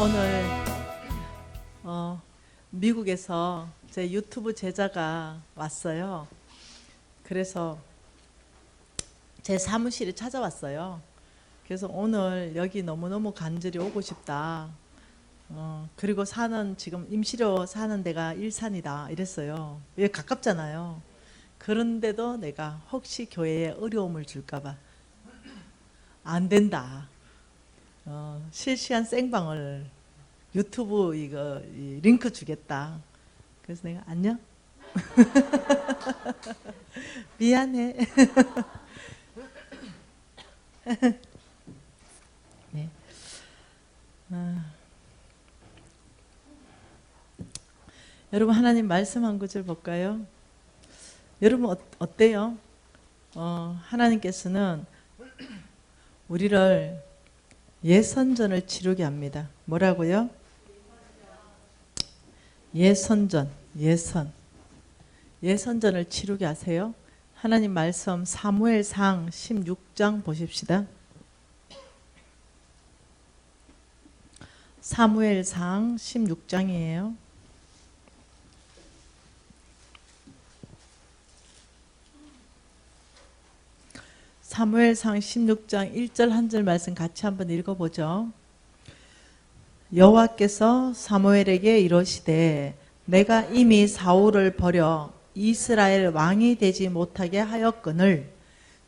오늘 미국에서 제 유튜브 제자가 왔어요. 그래서 제 사무실에 찾아왔어요. 그래서 오늘 여기 너무너무 간절히 오고 싶다. 그리고 지금 임시로 사는 데가 일산이다 이랬어요. 여기 가깝잖아요. 그런데도 내가 혹시 교회에 어려움을 줄까봐 안 된다. 실시간 생방을 유튜브 이 링크 주겠다. 그래서 내가 안녕? 미안해. 네. 여러분 하나님 말씀 한 구절 볼까요? 여러분 어때요? 하나님께서는 우리를 예선전을 치르게 합니다. 뭐라고요? 예선전을 치르게 하세요. 하나님 말씀 사무엘상 16장 보십시다. 사무엘상 16장이에요. 사무엘상 16장 1절 한 절 말씀 같이 한번 읽어보죠. 여호와께서 사무엘에게 이르시되 내가 이미 사울을 버려 이스라엘 왕이 되지 못하게 하였거늘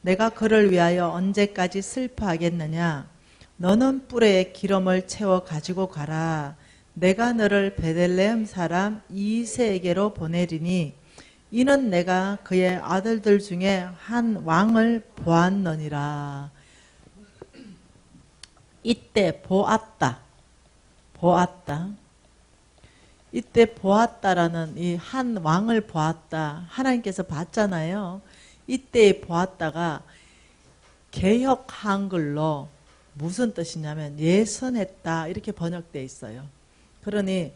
내가 그를 위하여 언제까지 슬퍼하겠느냐. 너는 뿔에 기름을 채워 가지고 가라. 내가 너를 베들레헴 사람 이새에게로 보내리니 이는 내가 그의 아들들 중에 한 왕을 보았느니라. 이때 보았다. 이때 보았다라는 이 한 왕을 보았다. 하나님께서 봤잖아요. 이때 보았다가 개역 한글로 무슨 뜻이냐면 예선했다 이렇게 번역되어 있어요. 그러니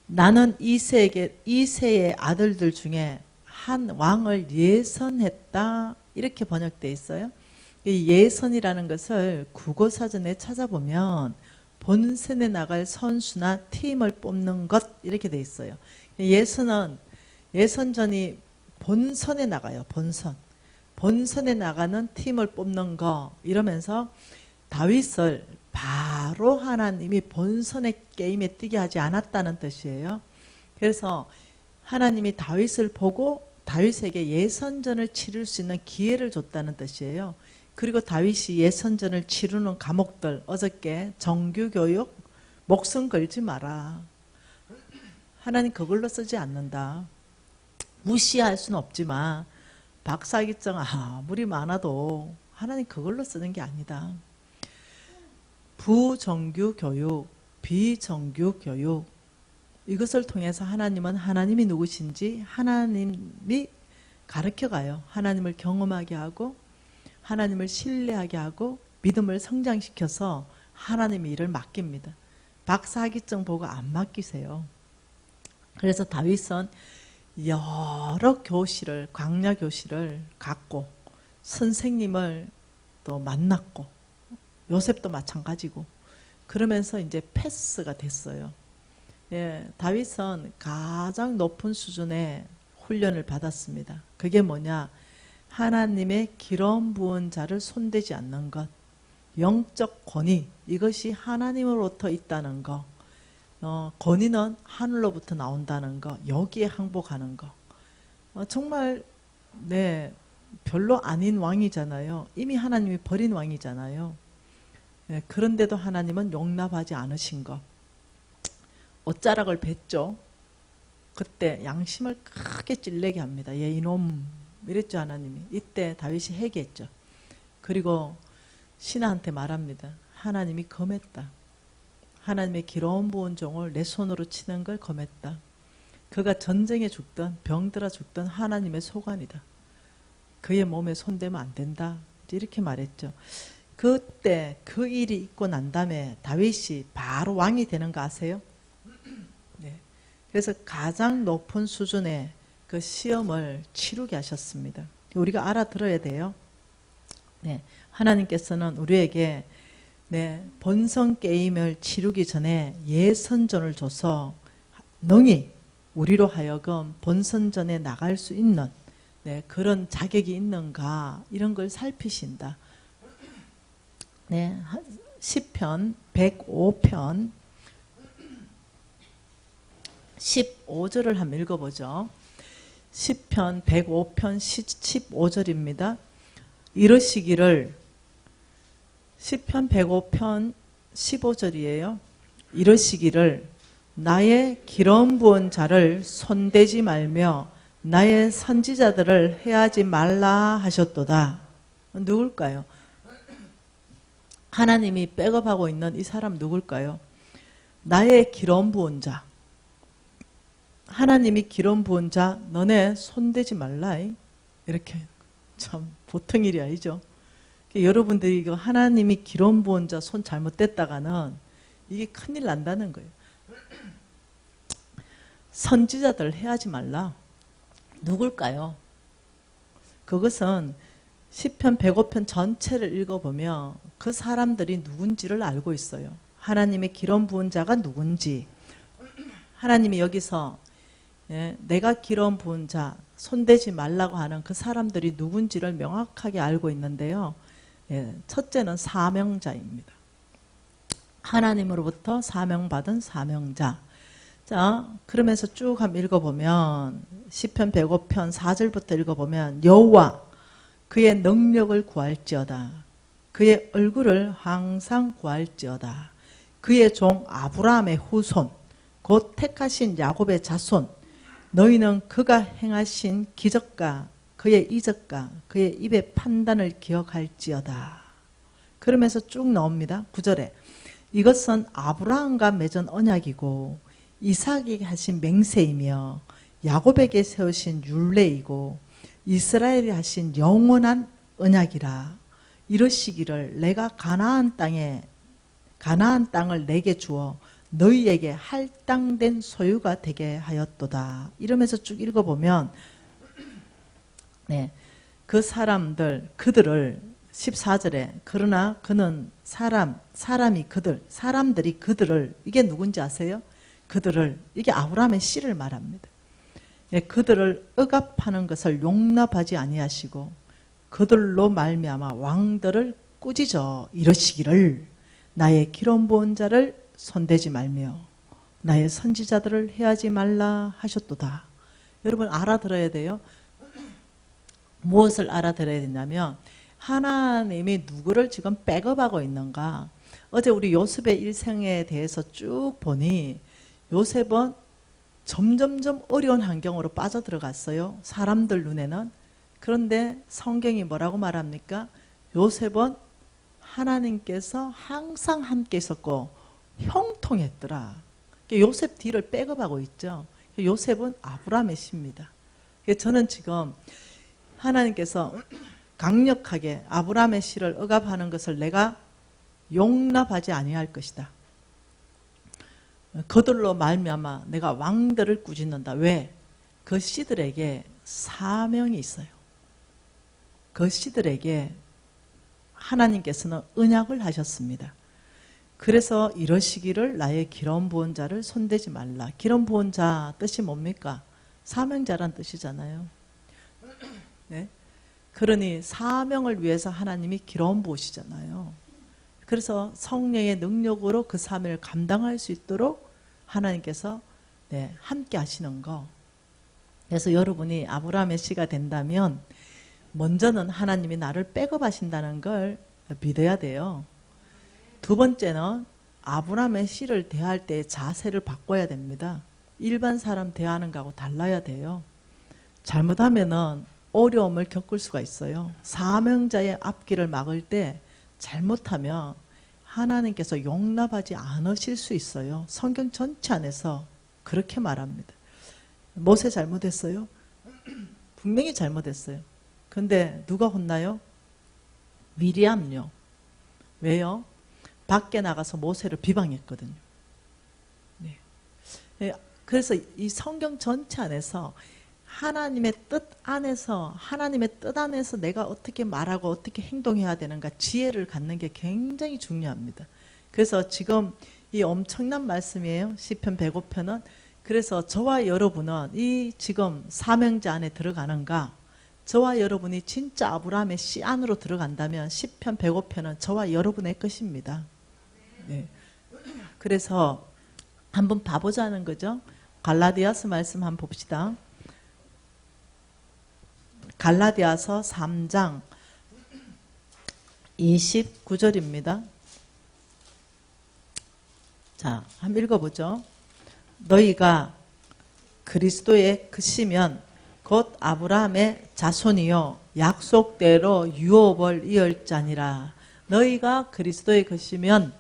나는 이새의 아들들 중에 한 왕을 예선했다 이렇게 번역되어 있어요. 이 예선이라는 것을 국어사전에 찾아보면 본선에 나갈 선수나 팀을 뽑는 것 이렇게 돼 있어요. 예선전이 본선에 나가요. 본선에 나가는 팀을 뽑는 거 이러면서 다윗을 바로 하나님이 본선의 게임에 뛰게 하지 않았다는 뜻이에요. 그래서 하나님이 다윗을 보고 다윗에게 예선전을 치를 수 있는 기회를 줬다는 뜻이에요. 그리고 다윗이 예선전을 치르는 과목들 어저께 정규교육 목숨 걸지 마라. 하나님 그걸로 쓰지 않는다. 무시할 수는 없지만 박사기증 아무리 많아도 하나님 그걸로 쓰는 게 아니다. 부정규교육, 비정규교육 이것을 통해서 하나님은 하나님이 누구신지 하나님이 가르쳐가요. 하나님을 경험하게 하고 하나님을 신뢰하게 하고 믿음을 성장시켜서 하나님의 일을 맡깁니다. 박사학위증 보고 안 맡기세요. 그래서 다윗은 여러 교실을 광야 교실을 갖고 선생님을 또 만났고 요셉도 마찬가지고 그러면서 이제 패스가 됐어요. 예, 다윗은 가장 높은 수준의 훈련을 받았습니다. 그게 뭐냐? 하나님의 기름 부은 자를 손대지 않는 것, 영적 권위 이것이 하나님으로부터 있다는 것, 권위는 하늘로부터 나온다는 것, 여기에 항복하는 것. 정말 네 별로 아닌 왕이잖아요. 이미 하나님이 버린 왕이잖아요. 네, 그런데도 하나님은 용납하지 않으신 것. 옷자락을 뱉죠. 그때 양심을 크게 찔레게 합니다. 얘 이놈 이랬죠 하나님이. 이때 다윗이 회개했죠. 그리고 신하한테 말합니다. 하나님이 검했다. 하나님의 기름 부은 종을 내 손으로 치는 걸 검했다. 그가 전쟁에 죽든 병들어 죽든 하나님의 소관이다. 그의 몸에 손대면 안 된다. 이렇게 말했죠. 그때 그 일이 있고 난 다음에 다윗이 바로 왕이 되는 거 아세요? 네. 그래서 가장 높은 수준의 그 시험을 치르게 하셨습니다. 우리가 알아들어야 돼요. 네. 하나님께서는 우리에게 네, 본성 게임을 치르기 전에 예선전을 줘서 능히 우리로 하여금 본선전에 나갈 수 있는 네, 그런 자격이 있는가 이런 걸 살피신다. 네, 시편 105편 15절을 한번 읽어보죠. 시편 105편 15절입니다. 이러시기를 시편 105편 15절이에요. 이러시기를 나의 기름 부은 자를 손대지 말며 나의 선지자들을 해하지 말라 하셨도다. 누굴까요? 하나님이 백업하고 있는 이 사람 누굴까요? 나의 기름 부은 자. 하나님이 기름 부은 자 너네 손대지 말라. 이렇게 참 보통 일이 아니죠. 여러분들이 이거 하나님이 기름 부은 자 손 잘못됐다가는 이게 큰일 난다는 거예요. 선지자들 해하지 말라. 누굴까요? 그것은 시편 105편 전체를 읽어보면 그 사람들이 누군지를 알고 있어요. 하나님의 기름 부은 자가 누군지. 하나님이 여기서 내가 기름 부은 자 손대지 말라고 하는 그 사람들이 누군지를 명확하게 알고 있는데요. 첫째는 사명자입니다. 하나님으로부터 사명받은 사명자. 자, 그러면서 쭉 한번 읽어보면 시편 105편 4절부터 읽어보면 여호와 그의 능력을 구할지어다. 그의 얼굴을 항상 구할지어다. 그의 종 아브라함의 후손 곧 택하신 야곱의 자손 너희는 그가 행하신 기적과 그의 이적과 그의 입의 판단을 기억할지어다. 그러면서 쭉 나옵니다. 9절에 이것은 아브라함과 맺은 언약이고 이삭에게 하신 맹세이며 야곱에게 세우신 율례이고 이스라엘이 하신 영원한 언약이라. 이러시기를 내가 가나안 땅을 내게 주어 너희에게 할당된 소유가 되게 하였도다. 이러면서 쭉 읽어보면 네, 그 사람들 그들을 14절에 그러나 그는 사람들이 그들을 이게 누군지 아세요? 그들을 이게 아브라함의 씨를 말합니다. 그들을 억압하는 것을 용납하지 아니하시고 그들로 말미암아 왕들을 꾸짖어 이러시기를 나의 기름 부은 자를 손대지 말며 나의 선지자들을 해하지 말라 하셨도다. 여러분 알아들어야 돼요. 무엇을 알아들어야 되냐면 하나님이 누구를 지금 백업하고 있는가. 어제 우리 요셉의 일생에 대해서 쭉 보니 요셉은 점점점 어려운 환경으로 빠져들어갔어요. 사람들 눈에는. 그런데 성경이 뭐라고 말합니까? 요셉은 하나님께서 항상 함께 있었고 형통했더라. 요셉 뒤를 백업하고 있죠. 요셉은 아브라함의 씨입니다. 저는 지금 하나님께서 강력하게 아브라함의 씨를 억압하는 것을 내가 용납하지 아니할 것이다. 그들로 말미암아 내가 왕들을 꾸짖는다. 왜? 그 씨들에게 사명이 있어요. 그 씨들에게 하나님께서는 언약을 하셨습니다. 그래서 이러시기를 나의 기름 부은 자를 손대지 말라. 기름 부은 자 뜻이 뭡니까? 사명자란 뜻이잖아요. 네? 그러니 사명을 위해서 하나님이 기름 부으시잖아요. 그래서 성령의 능력으로 그 사명을 감당할 수 있도록 하나님께서 함께 하시는 거. 그래서 여러분이 아브라함의 씨가 된다면 먼저는 하나님이 나를 백업하신다는 걸 믿어야 돼요. 두 번째는 아브라함의 씨를 대할 때 자세를 바꿔야 됩니다. 일반 사람 대하는 거하고 달라야 돼요. 잘못하면은 어려움을 겪을 수가 있어요. 사명자의 앞길을 막을 때 잘못하면 하나님께서 용납하지 않으실 수 있어요. 성경 전체 안에서 그렇게 말합니다. 모세 잘못했어요? 분명히 잘못했어요. 근데 누가 혼나요? 미리암요. 왜요? 밖에 나가서 모세를 비방했거든요. 네. 그래서 이 성경 전체 안에서 하나님의 뜻 안에서 내가 어떻게 말하고 어떻게 행동해야 되는가 지혜를 갖는 게 굉장히 중요합니다. 그래서 지금 이 엄청난 말씀이에요. 시편 105편은. 그래서 저와 여러분은 이 지금 사명제 안에 들어가는가, 저와 여러분이 진짜 아브라함의 씨 안으로 들어간다면 시편 105편은 저와 여러분의 것입니다. 네. 그래서 한번 봐보자는 거죠. 갈라디아서 말씀 한번 봅시다. 갈라디아서 3장 29절입니다. 자, 한번 읽어보죠. 너희가 그리스도의 크시면 곧 아브라함의 자손이요 약속대로 유업을 이을 자니라. 너희가 그리스도의 것이면,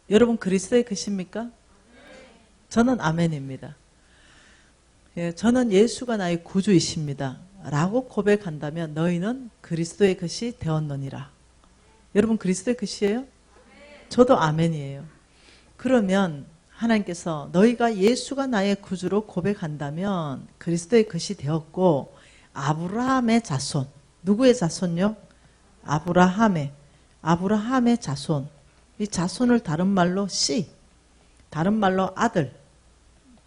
여러분 그리스도의 것입니까? 저는 아멘입니다. 예, 저는 예수가 나의 구주이십니다 라고 고백한다면 너희는 그리스도의 것이 되었느니라. 여러분 그리스도의 것이에요? 저도 아멘이에요. 그러면 하나님께서 너희가 예수가 나의 구주로 고백한다면 그리스도의 것이 되었고, 아브라함의 자손, 누구의 자손요? 아브라함의 자손. 이 자손을 다른 말로 씨, 다른 말로 아들,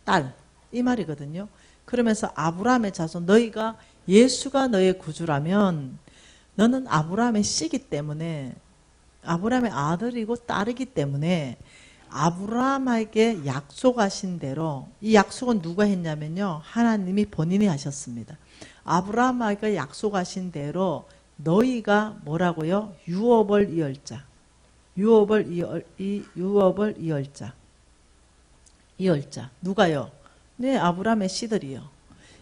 딸, 이 말이거든요. 그러면서 아브라함의 자손, 너희가 예수가 너의 구주라면 너는 아브라함의 씨이기 때문에, 아브라함의 아들이고 딸이기 때문에 아브라함에게 약속하신 대로, 이 약속은 누가 했냐면요, 하나님이 본인이 하셨습니다. 아브라함에게 약속하신 대로 너희가 뭐라고요? 유업을 이을 자. 유업을 이을 자. 누가요? 네, 아브라함의 씨들이요.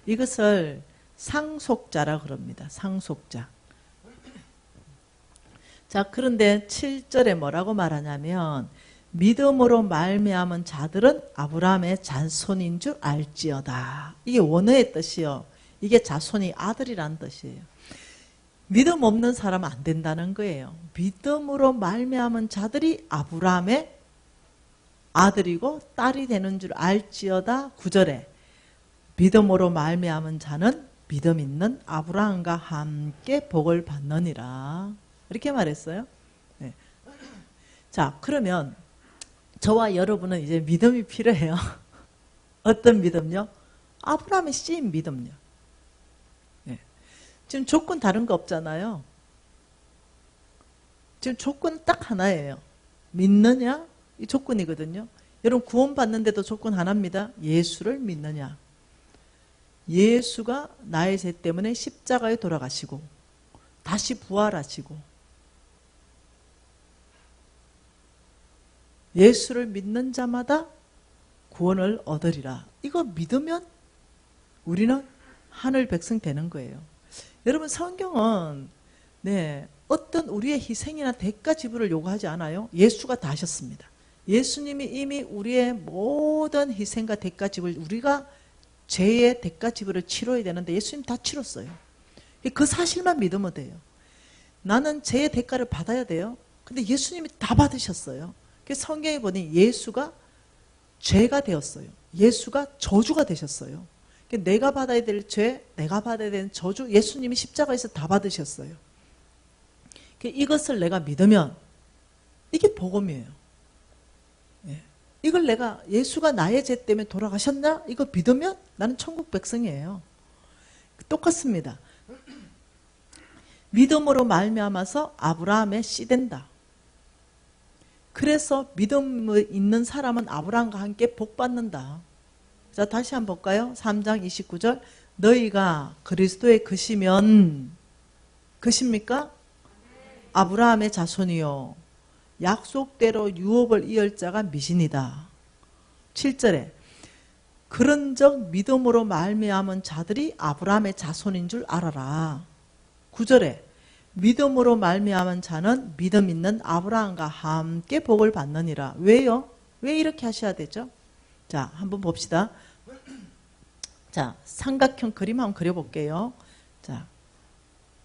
이것을 상속자라 그럽니다. 상속자. 자, 그런데 7절에 뭐라고 말하냐면 믿음으로 말미암은 자들은 아브라함의 자손인 줄 알지어다. 이게 원어의 뜻이요. 이게 자손이 아들이라는 뜻이에요. 믿음 없는 사람은 안 된다는 거예요. 믿음으로 말미암은 자들이 아브라함의 아들이고 딸이 되는 줄 알지어다. 9절에 믿음으로 말미암은 자는 믿음 있는 아브라함과 함께 복을 받느니라. 이렇게 말했어요. 네. 자, 그러면 저와 여러분은 이제 믿음이 필요해요. 어떤 믿음요? 아브라함의 씨인 믿음요. 네. 지금 조건 다른 거 없잖아요. 지금 조건은 딱 하나예요. 믿느냐? 이 조건이거든요. 여러분 구원받는데도 조건 하나입니다. 예수를 믿느냐. 예수가 나의 죄 때문에 십자가에 돌아가시고 다시 부활하시고 예수를 믿는 자마다 구원을 얻으리라. 이거 믿으면 우리는 하늘 백성 되는 거예요. 여러분 성경은 어떤 우리의 희생이나 대가 지불을 요구하지 않아요. 예수가 다 하셨습니다. 예수님이 이미 우리의 모든 희생과 대가 지불, 우리가 죄의 대가 지불을 치러야 되는데 예수님 다 치렀어요. 그 사실만 믿으면 돼요. 나는 죄의 대가를 받아야 돼요. 근데 예수님이 다 받으셨어요. 성경에 보니 예수가 죄가 되었어요. 예수가 저주가 되셨어요. 내가 받아야 될 죄, 내가 받아야 되는 저주, 예수님이 십자가에서 다 받으셨어요. 이것을 내가 믿으면 이게 복음이에요. 이걸 내가 예수가 나의 죄 때문에 돌아가셨나? 이거 믿으면 나는 천국 백성이에요. 똑같습니다. 믿음으로 말미암아서 아브라함의 씨 된다. 그래서 믿음 있는 사람은 아브라함과 함께 복 받는다. 자, 다시 한번 볼까요? 3장 29절. 너희가 그리스도의 것이면, 것입니까? 아브라함의 자손이요 약속대로 유업을 이을 자가 미신이다. 7절에 그런즉 믿음으로 말미암은 자들이 아브라함의 자손인 줄 알아라. 9절에 믿음으로 말미암은 자는 믿음 있는 아브라함과 함께 복을 받느니라. 왜요? 왜 이렇게 하셔야 되죠? 자, 한번 봅시다. 자, 삼각형 그림 한번 그려볼게요. 자,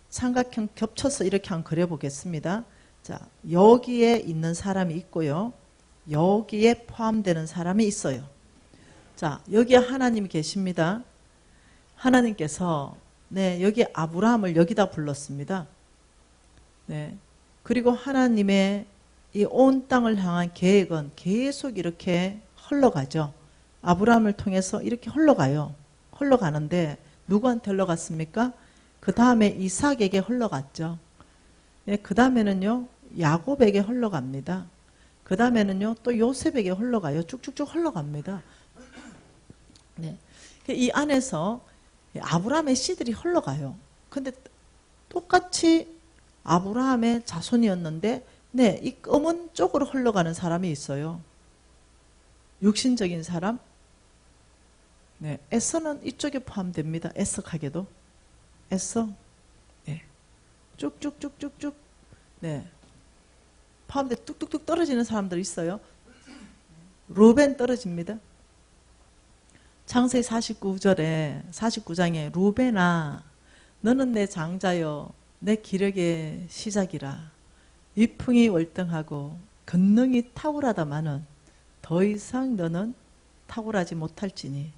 삼각형 겹쳐서 이렇게 한번 그려보겠습니다. 자, 여기에 있는 사람이 있고요. 여기에 포함되는 사람이 있어요. 자, 여기에 하나님이 계십니다. 하나님께서 여기 아브라함을 여기다 불렀습니다. 그리고 하나님의 이 온 땅을 향한 계획은 계속 이렇게 흘러가죠. 아브라함을 통해서 이렇게 흘러가요. 흘러가는데 누구한테 흘러갔습니까? 그 다음에 이삭에게 흘러갔죠. 그 다음에는요, 야곱에게 흘러갑니다. 그 다음에는요, 또 요셉에게 흘러가요. 쭉쭉쭉 흘러갑니다. 이 안에서 아브라함의 씨들이 흘러가요. 근데 똑같이 아브라함의 자손이었는데, 이 검은 쪽으로 흘러가는 사람이 있어요. 육신적인 사람. 에서는 이쪽에 포함됩니다. 에석하게도. 에서. 쭉쭉쭉쭉쭉. 포함돼 뚝뚝뚝 떨어지는 사람들 있어요. 루벤 떨어집니다. 창세기 49장에 루벤아 너는 내 장자여 내 기력의 시작이라 위풍이 월등하고 권능이 탁월하다마는 더 이상 너는 탁월하지 못할지니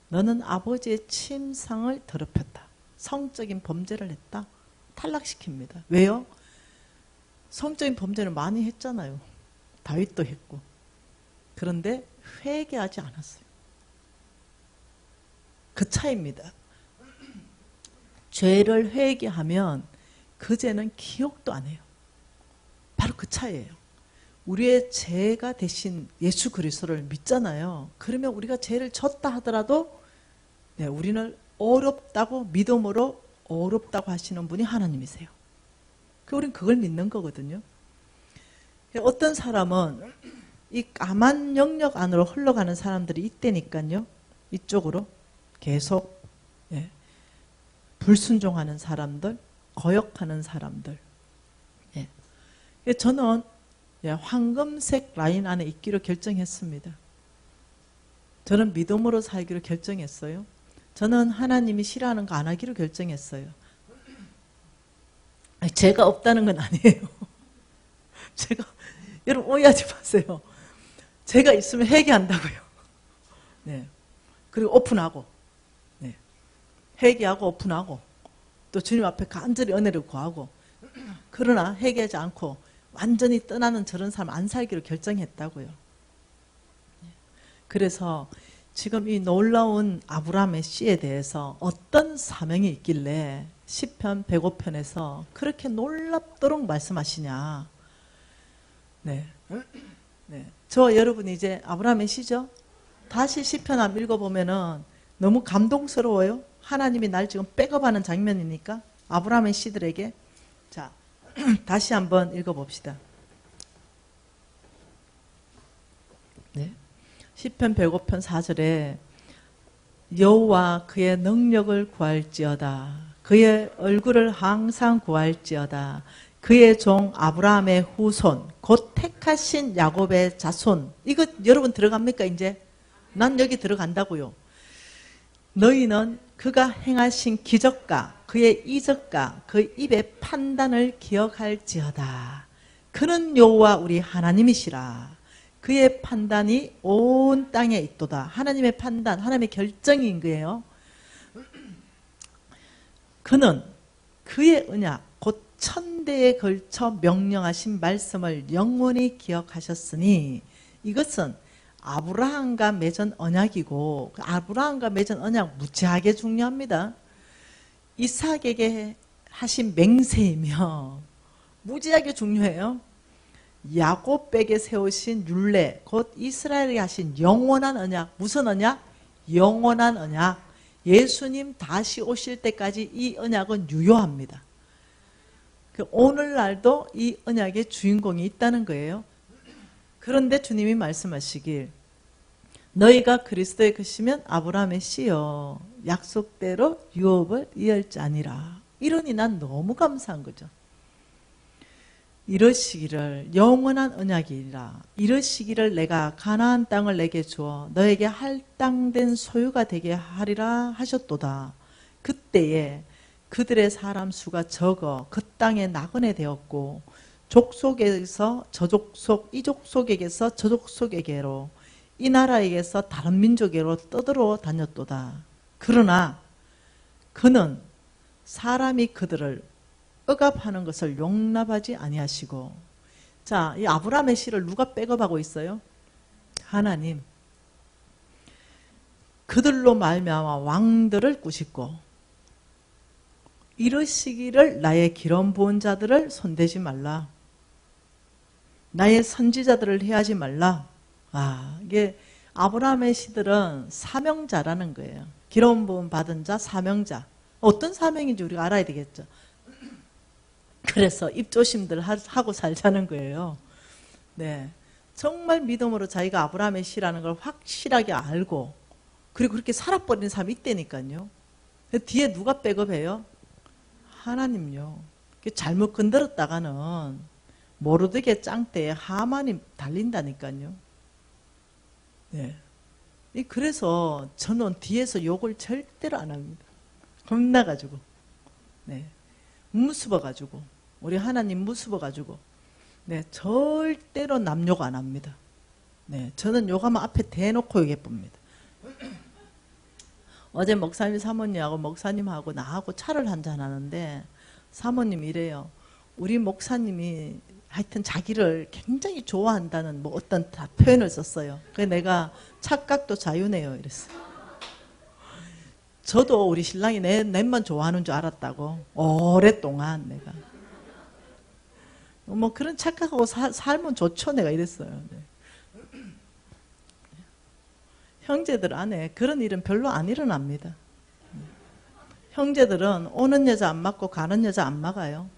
너는 아버지의 침상을 더럽혔다. 성적인 범죄를 했다. 탈락시킵니다. 왜요? 성적인 범죄를 많이 했잖아요. 다윗도 했고. 그런데 회개하지 않았어요. 그 차이입니다. 죄를 회개하면 그 죄는 기억도 안 해요. 바로 그 차이예요. 우리의 죄가 대신 예수 그리스도를 믿잖아요. 그러면 우리가 죄를 졌다 하더라도 우리는 어렵다고 믿음으로 어렵다고 하시는 분이 하나님이세요. 우리는 그걸 믿는 거거든요. 어떤 사람은 이 까만 영역 안으로 흘러가는 사람들이 있다니까요. 이쪽으로 계속 불순종하는 사람들, 거역하는 사람들. 저는 황금색 라인 안에 있기로 결정했습니다. 저는 믿음으로 살기로 결정했어요. 저는 하나님이 싫어하는 거 안 하기로 결정했어요. 죄가 없다는 건 아니에요. 여러분 오해하지 마세요. 죄가 있으면 회개한다고요. 그리고 오픈하고, 회개하고 오픈하고, 또 주님 앞에 간절히 은혜를 구하고. 그러나 회개하지 않고 완전히 떠나는 저런 사람 안 살기로 결정했다고요. 그래서 지금 이 놀라운 아브라함의 씨에 대해서 어떤 사명이 있길래 시편 105편에서 그렇게 놀랍도록 말씀하시냐. 저 여러분이 이제 아브라함의 씨죠? 다시 시편 한번 읽어보면은 너무 감동스러워요. 하나님이 날 지금 백업하는 장면이니까 아브라함의 씨들에게. 자, 다시 한번 읽어봅시다. 시편 105편 4절에 여호와 그의 능력을 구할지어다. 그의 얼굴을 항상 구할지어다. 그의 종 아브라함의 후손 곧 택하신 야곱의 자손. 이거 여러분 들어갑니까 이제? 난 여기 들어간다고요. 너희는 그가 행하신 기적과 그의 이적과 그 입의 판단을 기억할지어다. 그는 여호와 우리 하나님이시라. 그의 판단이 온 땅에 있도다. 하나님의 판단, 하나님의 결정인 거예요. 그는 그의 언약 곧 천대에 걸쳐 명령하신 말씀을 영원히 기억하셨으니 이것은 아브라함과 맺은 언약이고 아브라함과 맺은 언약 무지하게 중요합니다. 이삭에게 하신 맹세이며 무지하게 중요해요. 야곱에게 세우신 율례 곧 이스라엘에게 하신 영원한 언약. 무슨 언약? 영원한 언약. 예수님 다시 오실 때까지 이 언약은 유효합니다. 오늘날도 이 언약의 주인공이 있다는 거예요. 그런데 주님이 말씀하시길 너희가 그리스도의 것이면 아브라함의 씨여 약속대로 유업을 이을 자니라. 이러니 난 너무 감사한 거죠. 이러시기를 영원한 언약이라. 이러시기를 내가 가나안 땅을 내게 주어 너에게 할당된 소유가 되게 하리라 하셨도다. 그때에 그들의 사람 수가 적어 그 땅에 나그네 되었고 족속에서 저 족속 이 족속에게서 저 족속에게로 이 나라에게서 다른 민족에로 떠들어 다녔도다. 그러나 그는 사람이 그들을 억압하는 것을 용납하지 아니하시고. 자, 이 아브라함의 씨를 누가 백업하고 있어요? 하나님. 그들로 말미암아 왕들을 꾸짖고 이르시기를 나의 기름 부은 자들을 손대지 말라. 나의 선지자들을 해하지 말라. 아, 이게 아브라함의 씨들은 사명자라는 거예요. 기름 부음 받은 자, 사명자. 어떤 사명인지 우리가 알아야 되겠죠. 그래서 입조심들 하고 살자는 거예요. 네, 정말 믿음으로 자기가 아브라함의 씨라는 걸 확실하게 알고 그리고 그렇게 살아버리는 사람이 있다니까요. 뒤에 누가 백업해요? 하나님요. 잘못 건드렸다가는 모르드게 짱대에 하만이 달린다니까요. 네. 그래서 저는 뒤에서 욕을 절대로 안 합니다. 겁나가지고. 네. 무서워가지고. 우리 하나님 무서워가지고. 네. 절대로 남 욕 안 합니다. 네. 저는 욕하면 앞에 대놓고 얘기해봅니다. 어제 목사님 사모님하고 목사님하고 나하고 차를 한잔 하는데 사모님이 이래요. 우리 목사님이 하여튼 자기를 굉장히 좋아한다는 뭐 어떤 표현을 썼어요. 그래서 내가 착각도 자유네요 이랬어요. 저도 우리 신랑이 내만 좋아하는 줄 알았다고. 오랫동안 내가. 뭐 그런 착각하고 살면 좋죠 내가 이랬어요. 네. 형제들 안에 그런 일은 별로 안 일어납니다. 형제들은 오는 여자 안 맞고 가는 여자 안 막아요.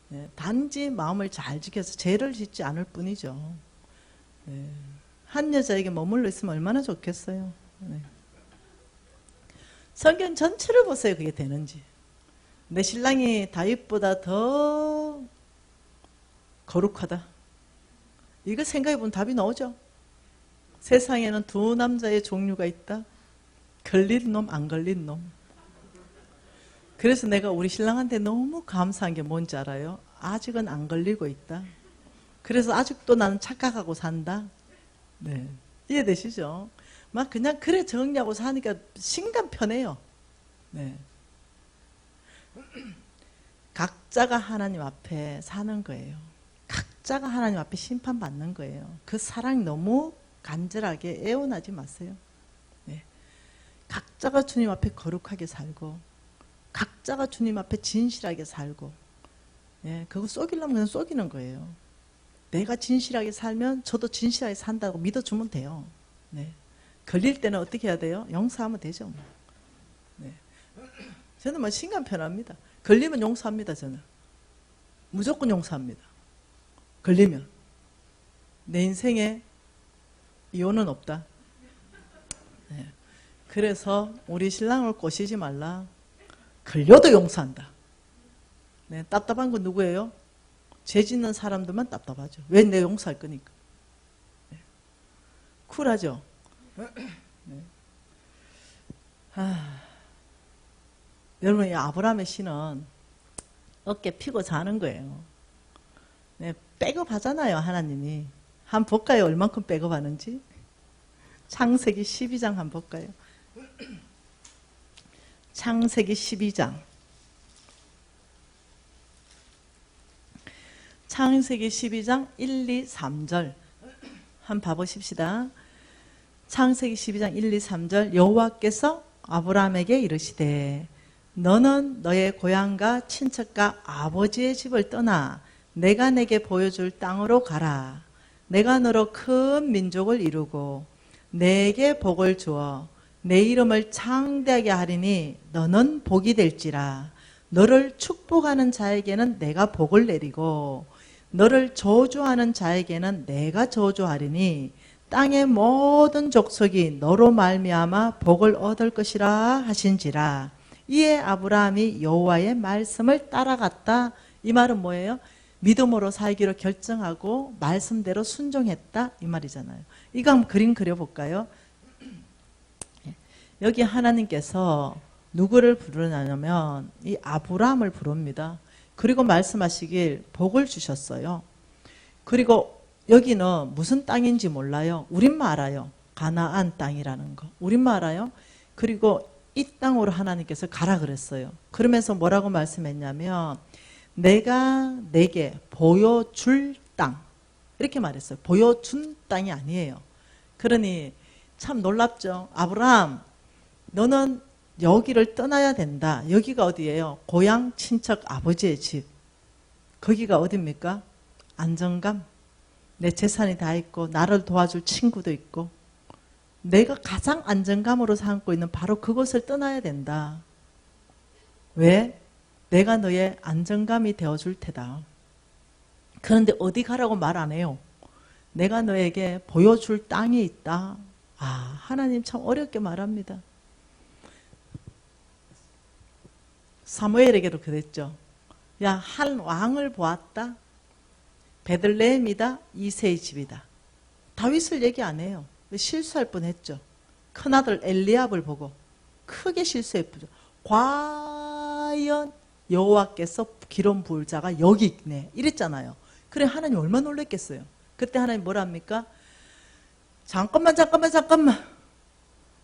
네, 단지 마음을 잘 지켜서 죄를 짓지 않을 뿐이죠. 네, 한 여자에게 머물러 있으면 얼마나 좋겠어요. 네. 성경 전체를 보세요. 그게 되는지. 내 신랑이 다윗보다 더 거룩하다. 이거 생각해보면 답이 나오죠. 세상에는 두 남자의 종류가 있다. 걸린 놈, 안 걸린 놈. 그래서 내가 우리 신랑한테 너무 감사한 게 뭔지 알아요? 아직은 안 걸리고 있다. 그래서 아직도 나는 착각하고 산다. 네. 이해되시죠? 막 그냥 그래 정리하고 사니까 신간 편해요. 네. 각자가 하나님 앞에 사는 거예요. 각자가 하나님 앞에 심판받는 거예요. 그 사랑 너무 간절하게 애원하지 마세요. 네. 각자가 주님 앞에 거룩하게 살고 각자가 주님 앞에 진실하게 살고 네. 그거 속이려면 그냥 속이는 거예요. 내가 진실하게 살면 저도 진실하게 산다고 믿어주면 돼요. 네. 걸릴 때는 어떻게 해야 돼요? 용서하면 되죠. 네. 저는 뭐 신간 편합니다. 걸리면 용서합니다. 저는 무조건 용서합니다. 걸리면 내 인생에 이혼은 없다. 네. 그래서 우리 신랑을 꼬시지 말라. 걸려도 용서한다. 네. 답답한 건 누구예요? 죄 짓는 사람들만 답답하죠. 왜 내 용서할 거니까. 네. 쿨하죠? 네. 여러분, 이 아브라함의 씨는 어깨 피고 자는 거예요. 네. 백업하잖아요, 하나님이. 한번 볼까요? 얼만큼 백업하는지? 창세기 12장 한번 볼까요? 창세기 12장. 창세기 12장 1, 2, 3절 한번 봐보십시다. 창세기 12장 1, 2, 3절 여호와께서 아브라함에게 이르시되 너는 너의 고향과 친척과 아버지의 집을 떠나 내가 내게 보여줄 땅으로 가라. 내가 너로 큰 민족을 이루고 내게 복을 주어 내 이름을 창대하게 하리니 너는 복이 될지라. 너를 축복하는 자에게는 내가 복을 내리고 너를 저주하는 자에게는 내가 저주하리니 땅의 모든 족속이 너로 말미암아 복을 얻을 것이라 하신지라. 이에 아브라함이 여호와의 말씀을 따라갔다. 이 말은 뭐예요? 믿음으로 살기로 결정하고 말씀대로 순종했다 이 말이잖아요. 이거 한번 그림 그려볼까요? 여기 하나님께서 누구를 부르냐면 이 아브라함을 부릅니다. 그리고 말씀하시길 복을 주셨어요. 그리고 여기는 무슨 땅인지 몰라요. 우린만 알아요. 가나안 땅이라는 거. 우린만 알아요. 그리고 이 땅으로 하나님께서 가라 그랬어요. 그러면서 뭐라고 말씀했냐면 내가 내게 보여줄 땅 이렇게 말했어요. 보여준 땅이 아니에요. 그러니 참 놀랍죠. 아브라함 너는 여기를 떠나야 된다. 여기가 어디예요? 고향 친척 아버지의 집. 거기가 어디입니까? 안정감. 내 재산이 다 있고 나를 도와줄 친구도 있고 내가 가장 안정감으로 삼고 있는 바로 그곳을 떠나야 된다. 왜? 내가 너의 안정감이 되어줄 테다. 그런데 어디 가라고 말 안 해요. 내가 너에게 보여줄 땅이 있다. 아, 하나님 참 어렵게 말합니다. 사무엘에게도 그랬죠. 야, 한 왕을 보았다. 베들레헴이다. 이새의 집이다. 다윗을 얘기 안 해요. 실수할 뻔했죠. 큰아들 엘리압을 보고 크게 실수했죠. 과연 여호와께서 기름 부을 자가 여기 있네 이랬잖아요. 그래 하나님 얼마나 놀랬겠어요. 그때 하나님 뭐라 합니까? 잠깐만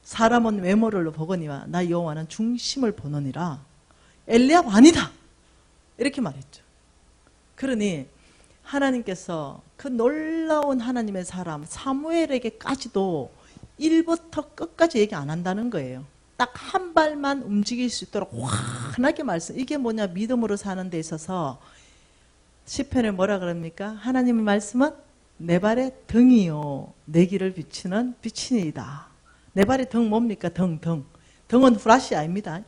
사람은 외모를 보거니와 나 여호와는 중심을 보느니라. 엘리압 아니다 이렇게 말했죠. 그러니 하나님께서 그 놀라운 하나님의 사람 사무엘에게까지도 1부터 끝까지 얘기 안 한다는 거예요. 딱 한 발만 움직일 수 있도록 환하게 말씀. 이게 뭐냐? 믿음으로 사는 데 있어서 시편에 뭐라 그럽니까? 하나님의 말씀은 내 발의 등이요 내 길을 비추는 빛이니이다. 내 발의 등 뭡니까? 등. 등은 후라시 아닙니다.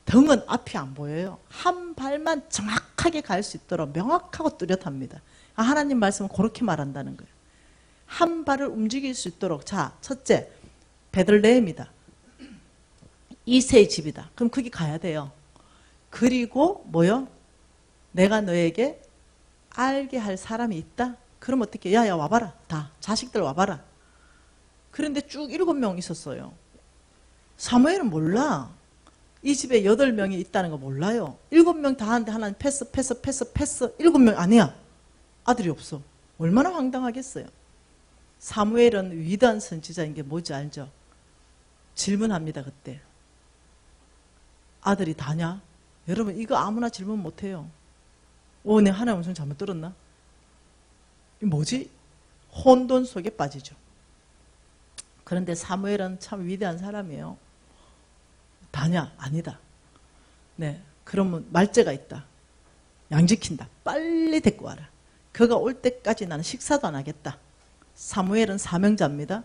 등은 앞이 안 보여요. 한 발만 정확하게 갈 수 있도록 명확하고 뚜렷합니다. 하나님 말씀은 그렇게 말한다는 거예요. 한 발을 움직일 수 있도록. 자, 첫째 베들레헴이다. 이새의 집이다. 그럼 거기 가야 돼요. 그리고 뭐요? 내가 너에게 알게 할 사람이 있다? 그럼 어떻게? 야야 와봐라. 다 자식들 와봐라. 그런데 쭉 7명 있었어요. 사무엘은 몰라. 이 집에 8명이 있다는 거 몰라요. 7명 다 하는데 하나는 패스. 7명 아니야. 아들이 없어. 얼마나 황당하겠어요. 사무엘은 위대한 선지자인 게 뭔지 알죠? 질문합니다. 그때. 아들이 다냐? 여러분 이거 아무나 질문 못해요. 내 하나님 무슨 잘못 들었나? 이 뭐지? 혼돈 속에 빠지죠. 그런데 사무엘은 참 위대한 사람이에요. 다냐? 아니다. 네, 그러면 말죄가 있다. 양 지킨다. 빨리 데리고 와라. 그가 올 때까지 나는 식사도 안 하겠다. 사무엘은 사명자입니다.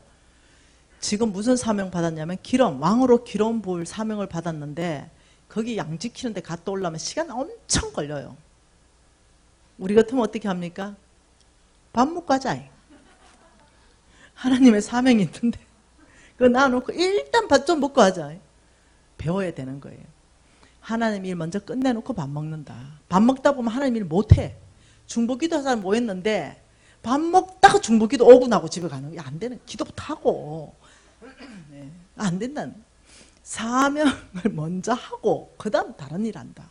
지금 무슨 사명 받았냐면 왕으로 기름 부을 사명을 받았는데 거기 양 지키는데 갔다 오려면 시간 엄청 걸려요. 우리 같으면 어떻게 합니까? 밥 먹고 가자. 하나님의 사명이 있는데 그거 놔놓고 일단 밥 좀 먹고 하자. 배워야 되는 거예요. 하나님 일 먼저 끝내놓고 밥 먹는다. 밥 먹다 보면 하나님 일 못해. 중보기도 한 사람 모였는데 밥 먹다가 중보기도 오고 나고 집에 가는 게 안 되는. 기도부터 하고 네, 안 된다는. 사명을 먼저 하고 그 다음 다른 일 한다.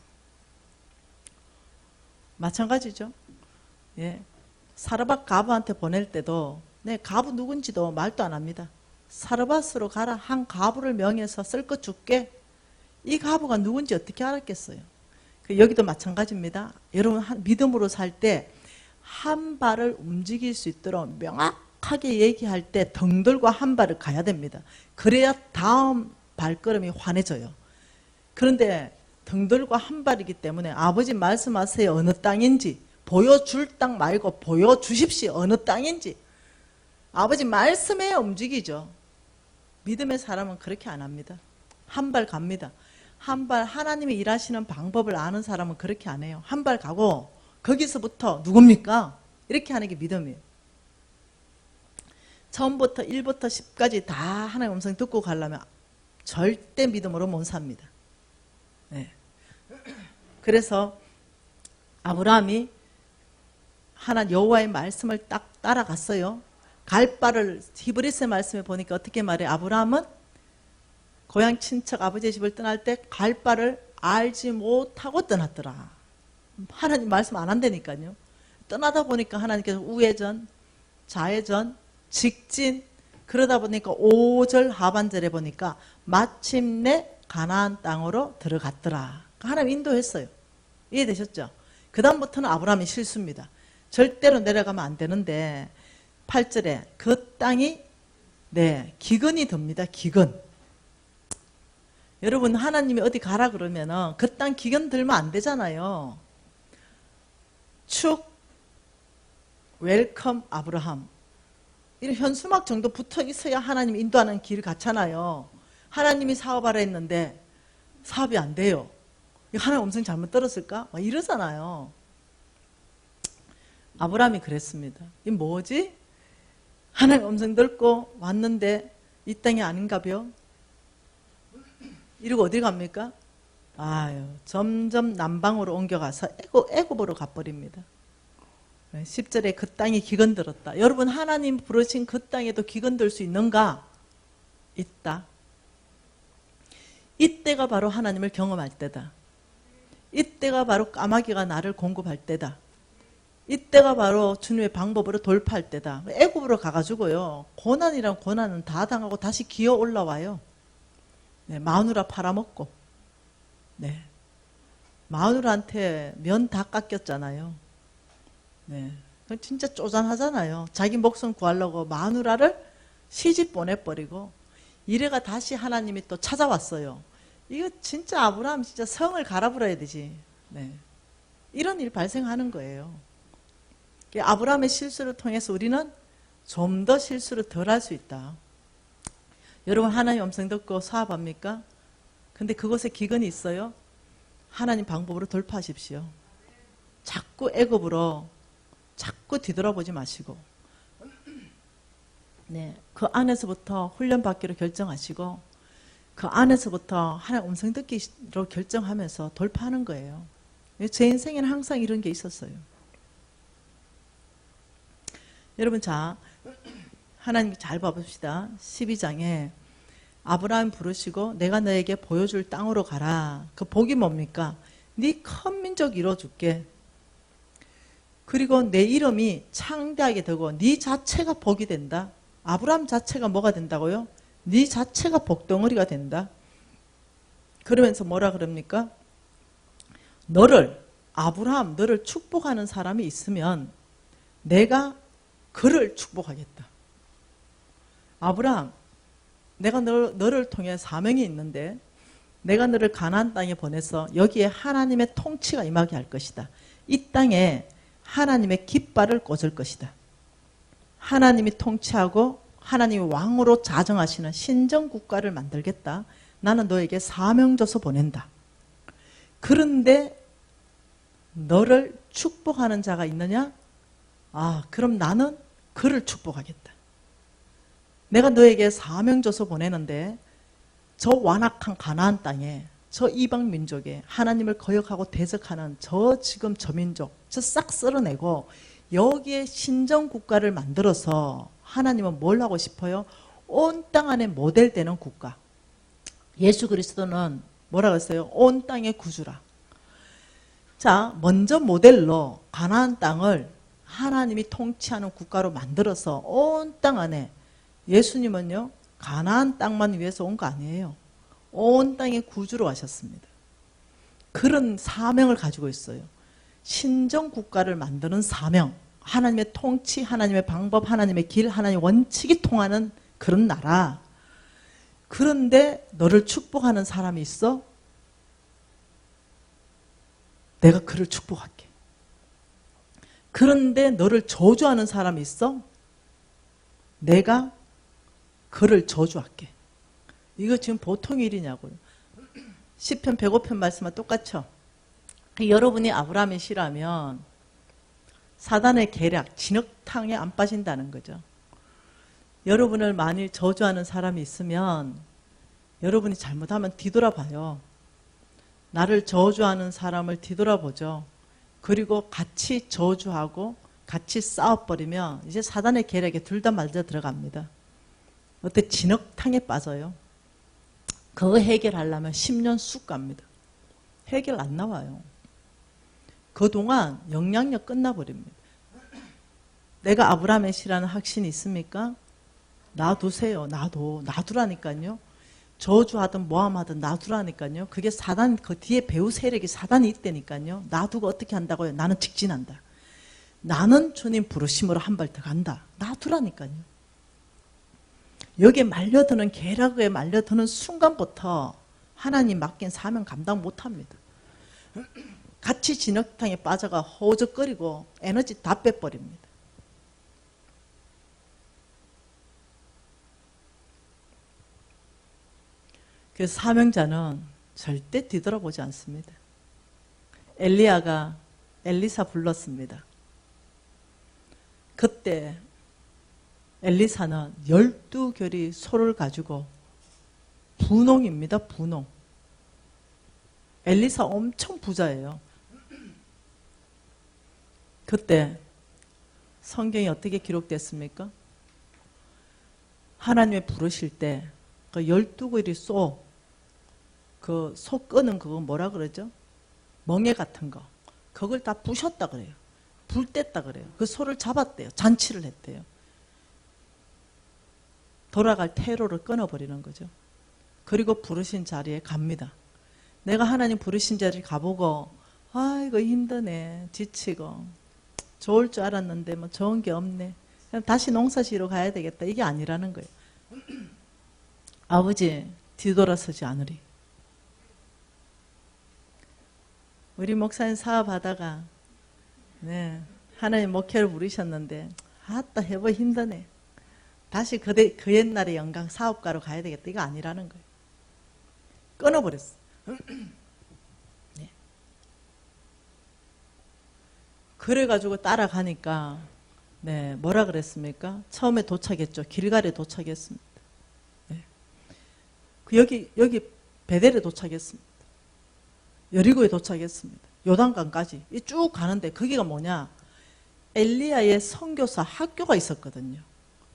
마찬가지죠. 예. 사르밧 가부한테 보낼 때도 가부 누군지도 말도 안 합니다. 사르밧으로 가라. 한 가부를 명해서 쓸 것 줄게. 이 가부가 누군지 어떻게 알았겠어요? 여기도 마찬가지입니다. 여러분 믿음으로 살 때 한 발을 움직일 수 있도록 명확하게 얘기할 때 등들과 한 발을 가야 됩니다. 그래야 다음 발걸음이 환해져요. 그런데 등들과 한 발이기 때문에 아버지 말씀하세요. 어느 땅인지. 보여줄 땅 말고 보여주십시오. 어느 땅인지. 아버지 말씀에 움직이죠. 믿음의 사람은 그렇게 안 합니다. 한 발 갑니다. 한 발 하나님이 일하시는 방법을 아는 사람은 그렇게 안 해요. 한 발 가고 거기서부터 누굽니까? 이렇게 하는 게 믿음이에요. 처음부터 1부터 10까지 다 하나님의 음성 듣고 가려면 절대 믿음으로 못 삽니다. 네. 그래서 아브라함이 하나님 여호와의 말씀을 딱 따라갔어요. 갈 바를 히브리서 말씀에 보니까 어떻게 말해요? 아브라함은 고향 친척 아버지의 집을 떠날 때 갈 바를 알지 못하고 떠났더라. 하나님 말씀 안 한다니까요. 떠나다 보니까 하나님께서 우회전, 좌회전, 직진 그러다 보니까 5절 하반절에 보니까 마침내 가나안 땅으로 들어갔더라. 하나님 인도했어요. 이해되셨죠? 그 다음부터는 아브라함이 실수입니다. 절대로 내려가면 안 되는데 8절에 그 땅이 기근이 듭니다. 기근. 여러분 하나님이 어디 가라 그러면은 그 땅 기근 들면 안 되잖아요. 축 웰컴 아브라함 이런 현수막 정도 붙어 있어야 하나님 인도하는 길 같잖아요. 하나님이 사업하라 했는데 사업이 안 돼요. 하나님 음성 잘못 들었을까? 막 이러잖아요. 아브라함이 그랬습니다. 이 뭐지? 하나님 음성 듣고 왔는데 이 땅이 아닌가벼? 이러고 어디 갑니까? 아유, 점점 남방으로 옮겨가서 애굽으로 가버립니다. 10절에 그 땅이 기근들었다. 여러분 하나님 부르신 그 땅에도 기근들 수 있는가? 있다. 이때가 바로 하나님을 경험할 때다. 이때가 바로 까마귀가 나를 공급할 때다. 이때가 바로 주님의 방법으로 돌파할 때다. 애굽으로 가가지고요. 고난이란 고난은 다 당하고 다시 기어 올라와요. 마누라 팔아먹고. 마누라한테 면 다 깎였잖아요. 진짜 쪼잔하잖아요. 자기 목숨 구하려고 마누라를 시집 보내버리고 이래가 다시 하나님이 또 찾아왔어요. 이거 진짜 아브라함 진짜 성을 갈아버려야 되지. 이런 일이 발생하는 거예요. 아브라함의 실수를 통해서 우리는 좀 더 실수를 덜 할 수 있다. 여러분 하나님 음성 듣고 사업합니까? 근데 그곳에 기근이 있어요? 하나님 방법으로 돌파하십시오. 자꾸 애굽으로 자꾸 뒤돌아보지 마시고 그 안에서부터 훈련받기로 결정하시고 그 안에서부터 하나님 음성 듣기로 결정하면서 돌파하는 거예요. 제 인생에는 항상 이런 게 있었어요. 여러분 자 하나님 잘 봐봅시다. 12장에 아브라함 부르시고 내가 너에게 보여줄 땅으로 가라. 그 복이 뭡니까? 네 큰 민족 이뤄줄게. 그리고 내 이름이 창대하게 되고 네 자체가 복이 된다. 아브라함 자체가 뭐가 된다고요? 네 자체가 복덩어리가 된다. 그러면서 뭐라 그럽니까? 아브라함 너를 축복하는 사람이 있으면 내가 그를 축복하겠다. 아브라함 내가 너를 통해 사명이 있는데 내가 너를 가나안 땅에 보내서 여기에 하나님의 통치가 임하게 할 것이다. 이 땅에 하나님의 깃발을 꽂을 것이다. 하나님이 통치하고 하나님이 왕으로 자정하시는 신정국가를 만들겠다. 나는 너에게 사명 줘서 보낸다. 그런데 너를 축복하는 자가 있느냐? 그럼 나는 그를 축복하겠다. 내가 너에게 사명 줘서 보내는데 저 완악한 가나안 땅에 저 이방 민족에 하나님을 거역하고 대적하는 지금 저 민족 저 싹 쓸어내고 여기에 신정국가를 만들어서 하나님은 뭘 하고 싶어요? 온 땅 안에 모델되는 국가. 예수 그리스도는 뭐라고 했어요? 온 땅의 구주라. 자, 먼저 모델로 가나안 땅을 하나님이 통치하는 국가로 만들어서 온 땅 안에 예수님은요 가나안 땅만 위해서 온 거 아니에요. 온 땅의 구주로 하셨습니다. 그런 사명을 가지고 있어요. 신정국가를 만드는 사명, 하나님의 통치, 하나님의 방법, 하나님의 길, 하나님의 원칙이 통하는 그런 나라. 그런데 너를 축복하는 사람이 있어? 내가 그를 축복할게. 그런데 너를 저주하는 사람이 있어? 내가 그를 저주할게. 이거 지금 보통 일이냐고요. 시편 105편 말씀과 똑같죠. 여러분이 아브라함의 시라면 사단의 계략, 진흙탕에 안 빠진다는 거죠. 여러분을 만일 저주하는 사람이 있으면 여러분이 잘못하면 뒤돌아봐요. 나를 저주하는 사람을 뒤돌아보죠. 그리고 같이 저주하고 같이 싸워버리면 이제 사단의 계략에 둘 다 맞아 들어갑니다. 어때? 진흙탕에 빠져요. 그거 해결하려면 10년 쑥 갑니다. 해결 안 나와요. 그동안 영향력 끝나버립니다. 내가 아브라함의 시라는 확신이 있습니까? 놔두세요. 놔두라니까요. 저주하든 모함하든 놔두라니까요. 그게 사단, 그 뒤에 배후 세력이 사단이 있다니까요. 놔두고 어떻게 한다고요? 나는 직진한다. 나는 주님 부르심으로 한 발 더 간다. 놔두라니까요. 여기에 말려드는, 계략에 말려드는 순간부터 하나님 맡긴 사명 감당 못합니다. 같이 진흙탕에 빠져가 허우적거리고 에너지 다 빼버립니다. 그래서 사명자는 절대 뒤돌아보지 않습니다. 엘리야가 엘리사 불렀습니다. 그때 엘리사는 12결의 소를 가지고 분홍입니다. 분홍. 엘리사 엄청 부자예요. 그때 성경이 어떻게 기록됐습니까? 하나님의 부르실 때 그 12결의 소, 그 소 끄는 그거 뭐라 그러죠? 멍에 같은 거. 그걸 다 부셨다 그래요. 불 뗐다 그래요. 그 소를 잡았대요. 잔치를 했대요. 돌아갈 퇴로를 끊어버리는 거죠. 그리고 부르신 자리에 갑니다. 내가 하나님 부르신 자리에 가보고 아이고 힘드네. 지치고 좋을 줄 알았는데 뭐 좋은 게 없네. 그냥 다시 농사지러 가야 되겠다. 이게 아니라는 거예요. 아버지 뒤돌아서지 않으리. 우리 목사님 사업하다가 네, 하나님 목회를 부르셨는데 아따 해보 힘드네. 다시 그 옛날의 영광 사업가로 가야 되겠다. 이거 아니라는 거예요. 끊어버렸어. 네. 그래가지고 따라가니까 네, 뭐라 그랬습니까? 처음에 도착했죠. 길갈에 도착했습니다. 네. 여기 베델에 도착했습니다. 여리고에 도착했습니다. 요단강까지 쭉 가는데 거기가 뭐냐? 엘리야의 선교사 학교가 있었거든요.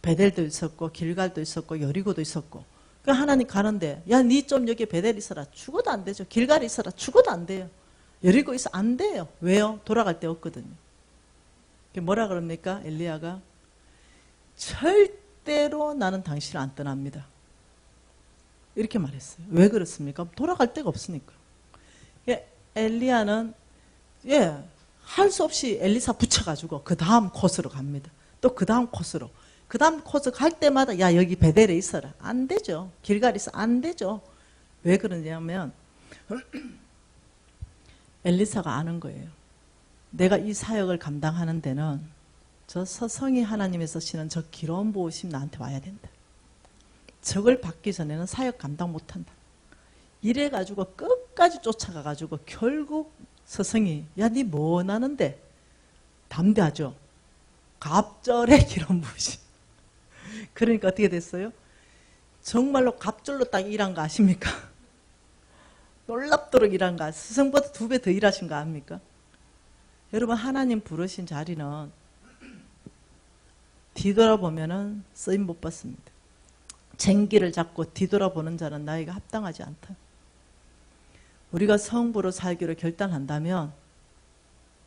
베델도 있었고 길갈도 있었고 여리고도 있었고. 그러니까 하나님 가는데 야, 니 좀 여기 베델 있어라. 죽어도 안 되죠. 길갈 있어라. 죽어도 안 돼요. 여리고 있어 안 돼요. 왜요? 돌아갈 데 없거든요. 뭐라 그럽니까? 엘리야가 절대로 나는 당신을 안 떠납니다. 이렇게 말했어요. 왜 그렇습니까? 돌아갈 데가 없으니까. 엘리야는 할 수 없이 엘리사 붙여가지고 그 다음 코스로 갑니다. 또 그 다음 코스로. 그 다음 코스 갈 때마다 야 여기 베델에 있어라. 안 되죠. 길갈에 있어. 안 되죠. 왜 그러냐면 엘리사가 아는 거예요. 내가 이 사역을 감당하는 데는 저 서성이 하나님이 쓰시는 저 기름 부으심 나한테 와야 된다. 저걸 받기 전에는 사역 감당 못한다. 이래가지고 끝까지 쫓아가가지고 결국 서성이 야 니 뭐 원하는데? 담대하죠. 갑절의 기름 부으심. 그러니까 어떻게 됐어요? 정말로 갑절로 딱 일한 거 아십니까? 놀랍도록 일한 거, 스승보다 2배 더 일하신 거 아닙니까? 여러분 하나님 부르신 자리는 뒤돌아보면은 쓰임 못 받습니다. 쟁기를 잡고 뒤돌아보는 자는 나에게 합당하지 않다. 우리가 성부로 살기로 결단한다면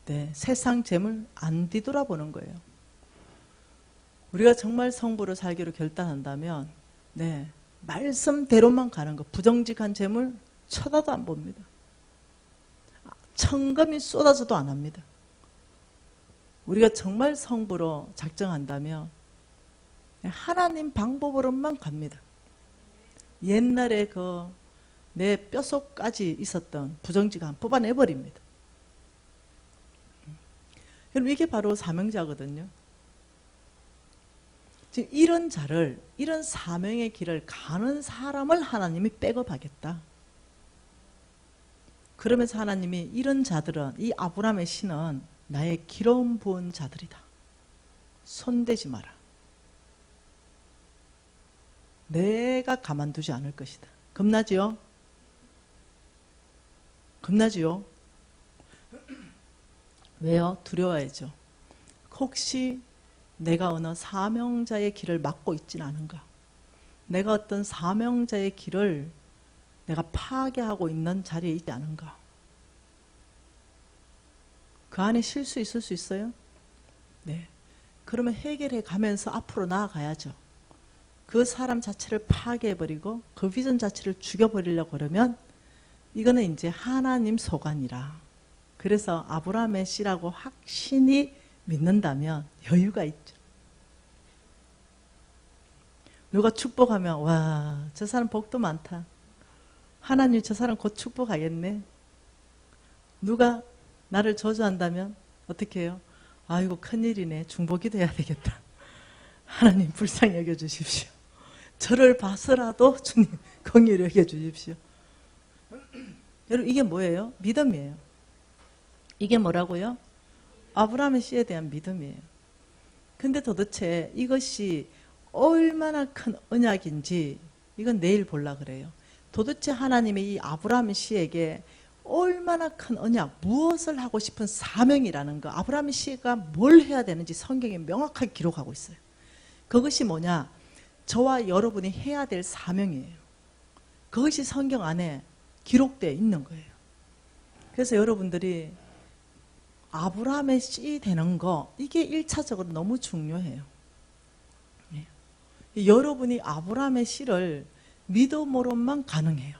네, 세상 재물 안 뒤돌아보는 거예요. 우리가 정말 성부로 살기로 결단한다면 네, 말씀대로만 가는 거. 부정직한 재물 쳐다도 안 봅니다. 천금이 쏟아져도 안 합니다. 우리가 정말 성부로 작정한다면 하나님 방법으로만 갑니다. 옛날에 그 내 뼛속까지 있었던 부정직한 뽑아내버립니다. 여러분 이게 바로 사명자거든요. 지금 이런 자를, 이런 사명의 길을 가는 사람을 하나님이 백업하겠다. 그러면서 하나님이 이런 자들은, 이 아브라함의 신은 나의 기름 부은 자들이다. 손대지 마라. 내가 가만두지 않을 것이다. 겁나지요? 겁나지요? 왜요? 두려워야죠. 혹시 내가 어느 사명자의 길을 막고 있진 않은가? 내가 어떤 사명자의 길을 내가 파괴하고 있는 자리에 있지 않은가? 그 안에 실수 있을 수 있어요? 네. 그러면 해결해 가면서 앞으로 나아가야죠. 그 사람 자체를 파괴해버리고 그 비전 자체를 죽여버리려고 그러면 이거는 이제 하나님 소관이라. 그래서 아브라함의 씨라고 확신이 믿는다면 여유가 있죠. 누가 축복하면 와, 저 사람 복도 많다. 하나님 저 사람 곧 축복하겠네. 누가 나를 저주한다면 어떻게 해요? 아이고 큰일이네. 중보기도 해야 되겠다. 하나님 불쌍히 여겨주십시오. 저를 봐서라도 주님 긍휼히 여겨주십시오. 여러분 이게 뭐예요? 믿음이에요. 이게 뭐라고요? 아브라함의 씨에 대한 믿음이에요. 근데 도대체 이것이 얼마나 큰 언약인지 이건 내일 보려고 그래요. 도대체 하나님의 이 아브라함의 씨에게 얼마나 큰 언약, 무엇을 하고 싶은 사명이라는 거, 아브라함의 씨가 뭘 해야 되는지 성경에 명확하게 기록하고 있어요. 그것이 뭐냐? 저와 여러분이 해야 될 사명이에요. 그것이 성경 안에 기록되어 있는 거예요. 그래서 여러분들이 아브라함의 씨 되는 거, 이게 1차적으로 너무 중요해요. 여러분이 아브라함의 씨를 믿음으로만 가능해요.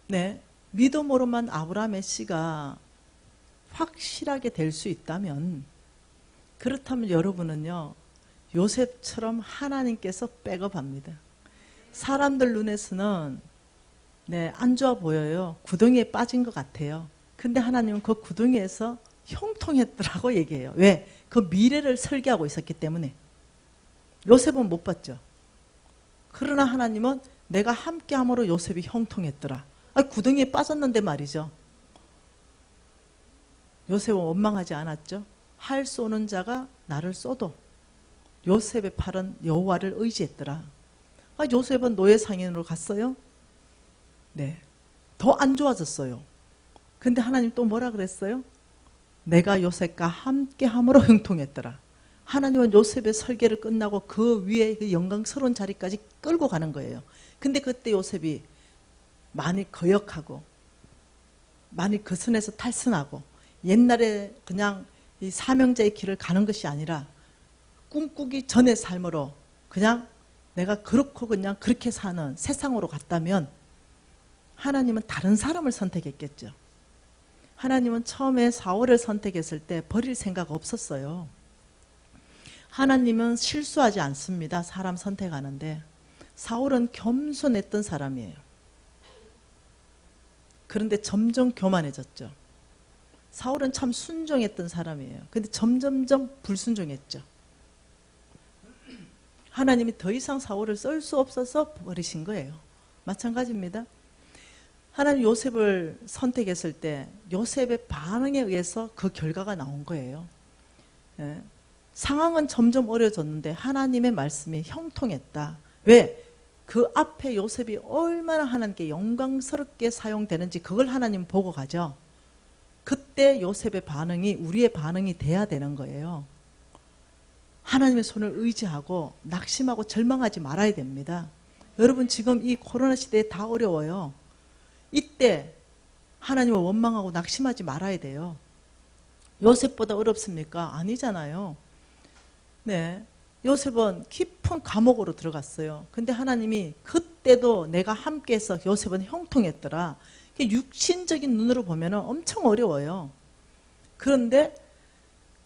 네, 믿음으로만 아브라함의 씨가 확실하게 될 수 있다면, 그렇다면 여러분은요 요셉처럼 하나님께서 백업합니다. 사람들 눈에서는 네, 안 좋아 보여요. 구덩이에 빠진 것 같아요. 근데 하나님은 그 구덩이에서 형통했더라고 얘기해요. 왜? 그 미래를 설계하고 있었기 때문에. 요셉은 못 봤죠. 그러나 하나님은 내가 함께함으로 요셉이 형통했더라. 구덩이에 빠졌는데 말이죠. 요셉은 원망하지 않았죠. 활 쏘는 자가 나를 쏘도 요셉의 팔은 여호와를 의지했더라. 요셉은 노예 상인으로 갔어요. 네, 더 안 좋아졌어요. 근데 하나님 또 뭐라 그랬어요? 내가 요셉과 함께함으로 형통했더라. 하나님은 요셉의 설계를 끝나고 그 위에 그 영광스러운 자리까지 끌고 가는 거예요. 근데 그때 요셉이 많이 거역하고 많이 그 선에서 탈선하고 옛날에 그냥 이 사명자의 길을 가는 것이 아니라 꿈꾸기 전의 삶으로 그냥 내가 그렇고 그냥 그렇게 사는 세상으로 갔다면 하나님은 다른 사람을 선택했겠죠. 하나님은 처음에 사울을 선택했을 때 버릴 생각 없었어요. 하나님은 실수하지 않습니다. 사람 선택하는데. 사울은 겸손했던 사람이에요. 그런데 점점 교만해졌죠. 사울은 참 순종했던 사람이에요. 근데 점점점 불순종했죠. 하나님이 더 이상 사울을 쓸 수 없어서 버리신 거예요. 마찬가지입니다. 하나님 요셉을 선택했을 때 요셉의 반응에 의해서 그 결과가 나온 거예요. 예. 상황은 점점 어려워졌는데 하나님의 말씀이 형통했다. 왜? 그 앞에 요셉이 얼마나 하나님께 영광스럽게 사용되는지 그걸 하나님 보고 가죠. 그때 요셉의 반응이 우리의 반응이 돼야 되는 거예요. 하나님의 손을 의지하고 낙심하고 절망하지 말아야 됩니다. 여러분 지금 이 코로나 시대에 다 어려워요. 이때 하나님을 원망하고 낙심하지 말아야 돼요. 요셉보다 어렵습니까? 아니잖아요. 네, 요셉은 깊은 감옥으로 들어갔어요. 근데 하나님이 그때도 내가 함께해서 요셉은 형통했더라. 육신적인 눈으로 보면 엄청 어려워요. 그런데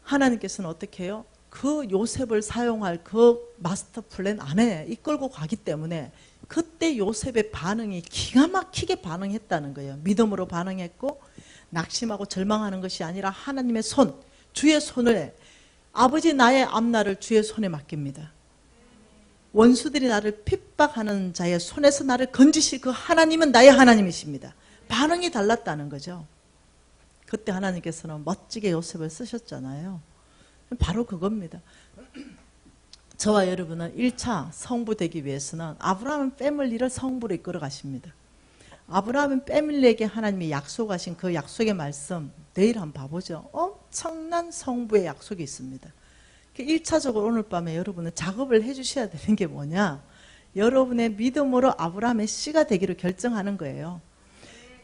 하나님께서는 어떻게 해요? 그 요셉을 사용할 그 마스터 플랜 안에 이끌고 가기 때문에 그때 요셉의 반응이 기가 막히게 반응했다는 거예요. 믿음으로 반응했고 낙심하고 절망하는 것이 아니라 하나님의 손, 주의 손을 아버지 나의 앞날을 주의 손에 맡깁니다. 원수들이 나를 핍박하는 자의 손에서 나를 건지실 그 하나님은 나의 하나님이십니다. 반응이 달랐다는 거죠. 그때 하나님께서는 멋지게 요셉을 쓰셨잖아요. 바로 그겁니다. 저와 여러분은 1차 성부 되기 위해서는 아브라함 패밀리를 성부로 이끌어 가십니다. 아브라함 패밀리에게 하나님이 약속하신 그 약속의 말씀 내일 한번 봐보죠. 엄청난 성부의 약속이 있습니다. 1차적으로 오늘 밤에 여러분은 작업을 해주셔야 되는 게 뭐냐? 여러분의 믿음으로 아브라함의 씨가 되기를 결정하는 거예요.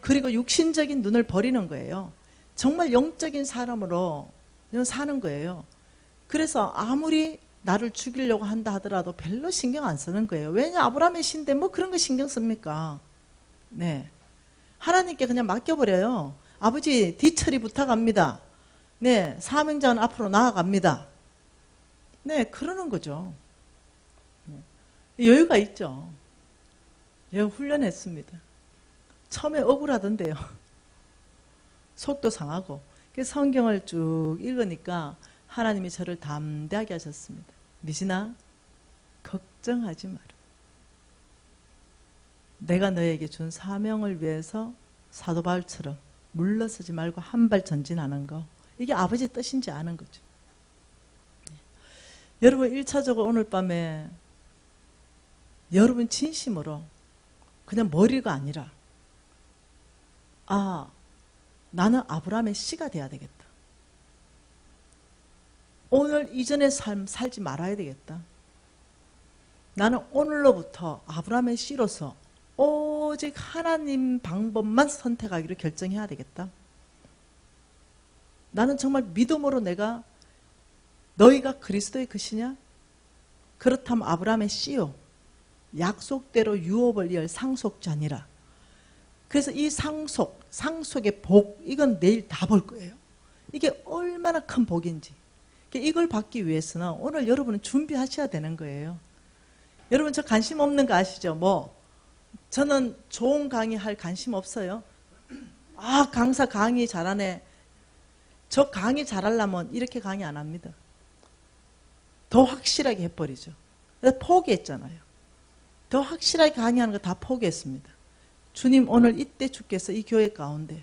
그리고 육신적인 눈을 버리는 거예요. 정말 영적인 사람으로 사는 거예요. 그래서 아무리 나를 죽이려고 한다 하더라도 별로 신경 안 쓰는 거예요. 왜냐? 아브라함의 씨인데 뭐 그런 거 신경 씁니까? 네. 하나님께 그냥 맡겨버려요. 아버지 뒤처리 부탁합니다. 네. 사명자는 앞으로 나아갑니다. 네. 그러는 거죠. 여유가 있죠. 여유 훈련했습니다. 처음에 억울하던데요. 속도 상하고. 그래서 성경을 쭉 읽으니까 하나님이 저를 담대하게 하셨습니다. 미진아, 걱정하지 마라. 내가 너에게 준 사명을 위해서 사도 바울처럼 물러서지 말고 한 발 전진하는 거. 이게 아버지 뜻인지 아는 거죠. 여러분 1차적으로 오늘 밤에 여러분 진심으로 그냥 머리가 아니라 나는 아브라함의 씨가 돼야 되겠다. 오늘 이전의 삶 살지 말아야 되겠다. 나는 오늘로부터 아브라함의 씨로서 오직 하나님 방법만 선택하기로 결정해야 되겠다. 나는 정말 믿음으로 내가 너희가 그리스도의 것이냐? 그렇다면 아브라함의 씨요. 약속대로 유업을 이을 상속자니라. 그래서 이 상속의 복, 이건 내일 다 볼 거예요. 이게 얼마나 큰 복인지. 이걸 받기 위해서는 오늘 여러분은 준비하셔야 되는 거예요. 여러분 저 관심 없는 거 아시죠? 저는 좋은 강의 할 관심 없어요. 강사 강의 잘하네. 저 강의 잘하려면 이렇게 강의 안 합니다. 더 확실하게 해버리죠. 그래서 포기했잖아요. 더 확실하게 강의하는 거 다 포기했습니다. 주님 오늘 이때 주께서 이 교회 가운데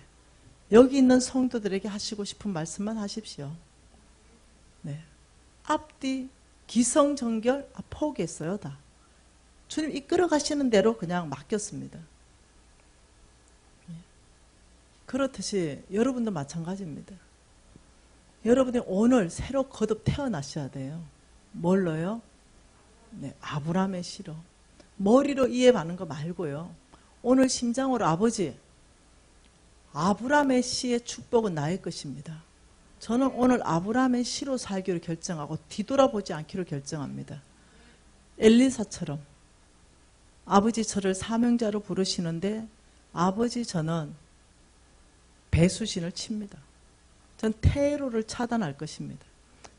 여기 있는 성도들에게 하시고 싶은 말씀만 하십시오. 네. 앞뒤 기성정결 포기했어요. 다. 주님 이끌어 가시는 대로 그냥 맡겼습니다. 그렇듯이 여러분도 마찬가지입니다. 여러분이 오늘 새로 거듭 태어나셔야 돼요. 뭘로요? 네, 아브라함의 씨로. 머리로 이해하는 거 말고요. 오늘 심장으로 아버지, 아브라함의 씨의 축복은 나의 것입니다. 저는 오늘 아브라함의 씨로 살기로 결정하고 뒤돌아보지 않기로 결정합니다. 엘리사처럼 아버지 저를 사명자로 부르시는데 아버지 저는 배수신을 칩니다. 전 테러를 차단할 것입니다.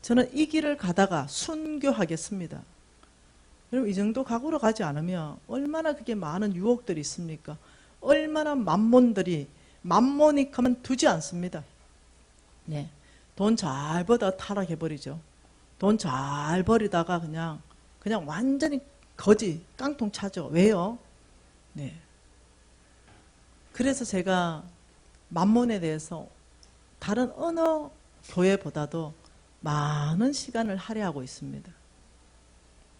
저는 이 길을 가다가 순교하겠습니다. 여러분 이 정도 각오로 가지 않으면 얼마나 그게 많은 유혹들이 있습니까? 얼마나 만몬이 가만두지 않습니다. 네. 돈 잘 벌다가 타락해버리죠. 돈 잘 벌이다가 그냥 완전히 거지, 깡통 차죠. 왜요? 네. 그래서 제가 만몬에 대해서 다른 어느 교회보다도 많은 시간을 할애하고 있습니다.